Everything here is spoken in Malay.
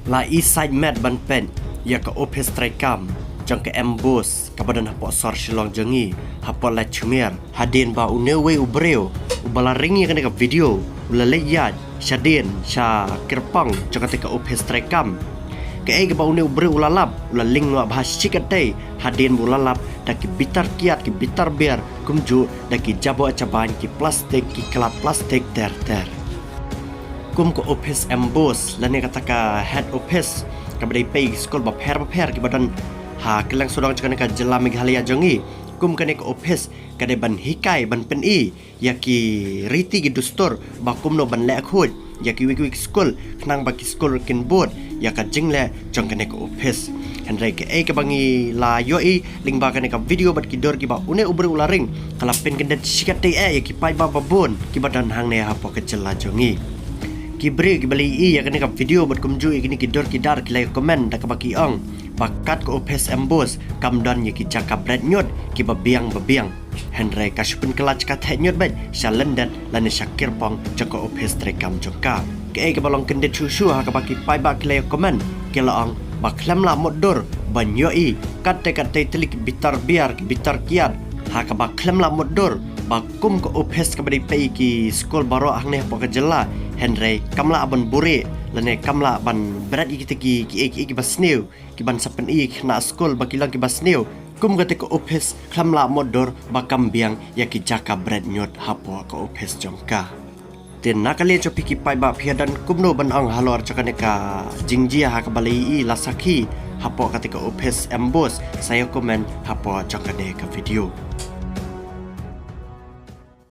La isai med ban pen ya ka opes traikam jang ka embos ka badan hapok sor shilong jangi hapok la chumer hadin ba unewe ubreo ubala ringi ka video ulale yad shadin sha kirpang jang ka opes traikam ka e ba unewe ubreo ulalap ulaling no bahas chikate hadin ulalap daki bitar kiat ki bitar biar kumju daki jabo acaban ki plastik ki kelat plastik ter kum ko office embos lani kata ka head office ka badai pay skol ba pher ki badan ha kelang sodang chakane ka jela Meghalaya jongi kum kane ko office ka de ban hikai ban pen i ya ki riti ki dustor ba kum no ban le khut ya ki wik skol knang ba ki skol kin board ya ka jingle jong kane ko office Henry ke ka bangi la yoi ling ba kane ka video bat ki dor ki ba une ubre ularing kala pen kendet sikate ya ki pai ba babon ki badan hang ne ha po ke jela jongi Kibre ki bali i ya kene ka video bat kumju ikini ki dor ki dar ki like komen da ka baki ong bakat ko opes embos kamdan ye ki jaka bread nyot ki babiang Henry ka shupun kelach ka the nyot bet shalendat lane shakir pong jaka opes trekam joka ke ka balong kende chusu ha ka baki pai ba ki like komen ke la ong baklam la modor banyo i kate telik bitar biar ki bitar kiat ha ka baklam la modor bakum ko opes ka bari pai ki skol baro angne po ka jela Henry kamla aban bure lane kamla ban berat ki ki basneu ki ban sapen i na skol bakilang ki basneu kum gate ko opes kamla modor bakam biang ya ki jaka bread nyot hapo ko opes jongka ten nakale chopi ki pai ba phiadan kumno ban ang halor chakane ka jingjia ha ka balai i lasaki hapo kate ko opes embos saya komen hapo chakane ka video